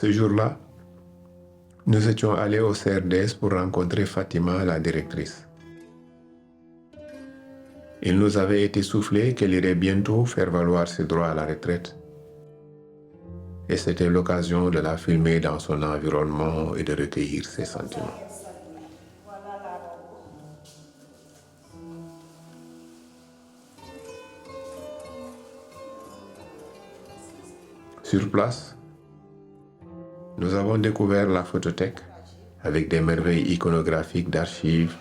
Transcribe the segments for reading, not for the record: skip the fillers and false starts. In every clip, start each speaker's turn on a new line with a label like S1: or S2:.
S1: Ce jour-là, nous étions allés au CRDS pour rencontrer Fatima, la directrice. Il nous avait été soufflé qu'elle irait bientôt faire valoir ses droits à la retraite. Et c'était l'occasion de la filmer dans son environnement et de recueillir ses sentiments. Sur place, nous avons découvert la photothèque avec des merveilles iconographiques d'archives,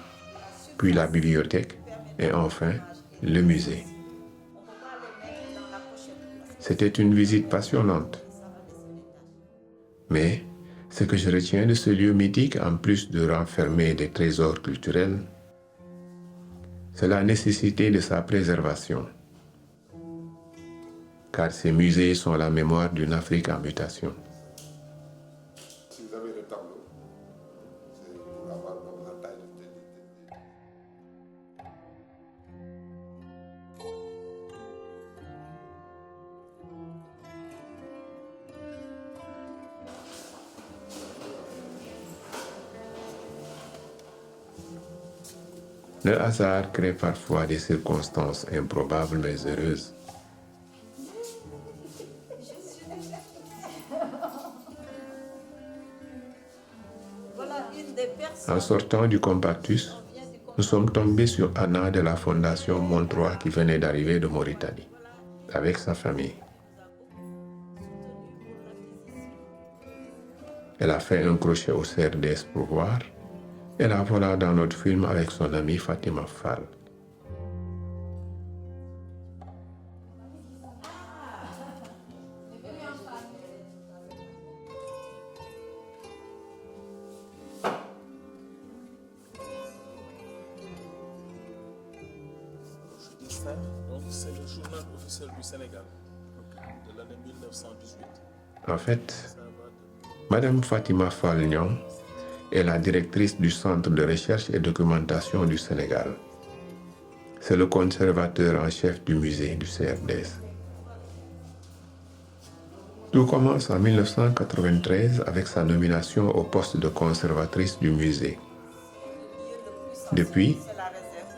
S1: puis la bibliothèque et enfin le musée. C'était une visite passionnante. Mais ce que je retiens de ce lieu mythique, en plus de renfermer des trésors culturels, c'est la nécessité de sa préservation. Car ces musées sont la mémoire d'une Afrique en mutation.
S2: Si vous avez le tableau, c'est pour avoir comme la taille de
S1: Le hasard crée parfois des circonstances improbables mais heureuses. En sortant du compactus, nous sommes tombés sur Anna de la Fondation Montroy qui venait d'arriver de Mauritanie, avec sa famille. Elle a fait un crochet au CRDS pour voir, et la voilà dans notre film avec son amie Fatima Fall.
S3: Donc c'est le journal officiel du Sénégal de l'année 1918.
S1: En fait, Madame Fatima Fall Niang est la directrice du Centre de recherche et documentation du Sénégal. C'est le conservateur en chef du musée du CRDS. Tout commence en 1993 avec sa nomination au poste de conservatrice du musée. Depuis,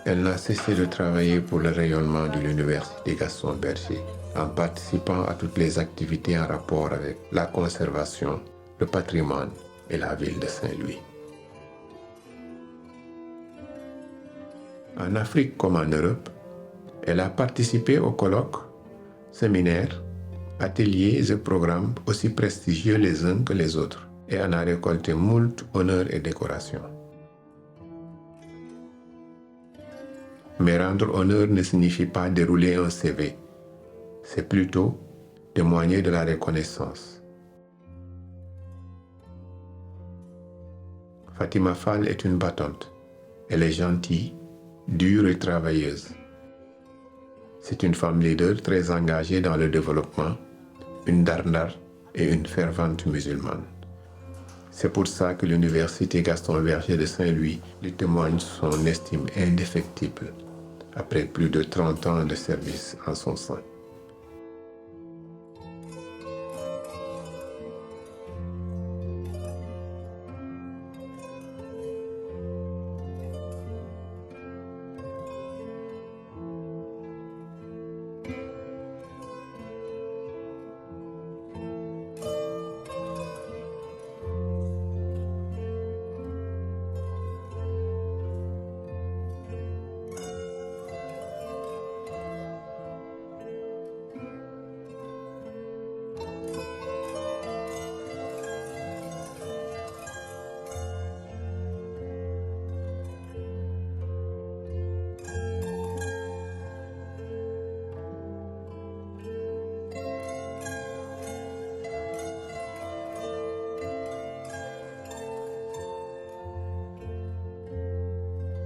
S1: elle n'a cessé de travailler pour le rayonnement de l'Université Gaston Berger, en participant à toutes les activités en rapport avec la conservation, le patrimoine et la ville de Saint-Louis. En Afrique comme en Europe, elle a participé aux colloques, séminaires, ateliers et programmes aussi prestigieux les uns que les autres et en a récolté moult honneurs et décorations. Mais rendre honneur ne signifie pas dérouler un CV, c'est plutôt témoigner de la reconnaissance. Fatima Fall est une battante. Elle est gentille, dure et travailleuse. C'est une femme leader très engagée dans le développement, une dardar et une fervente musulmane. C'est pour ça que l'Université Gaston Berger de Saint-Louis lui témoigne son estime indéfectible après plus de 30 ans de service en son sein.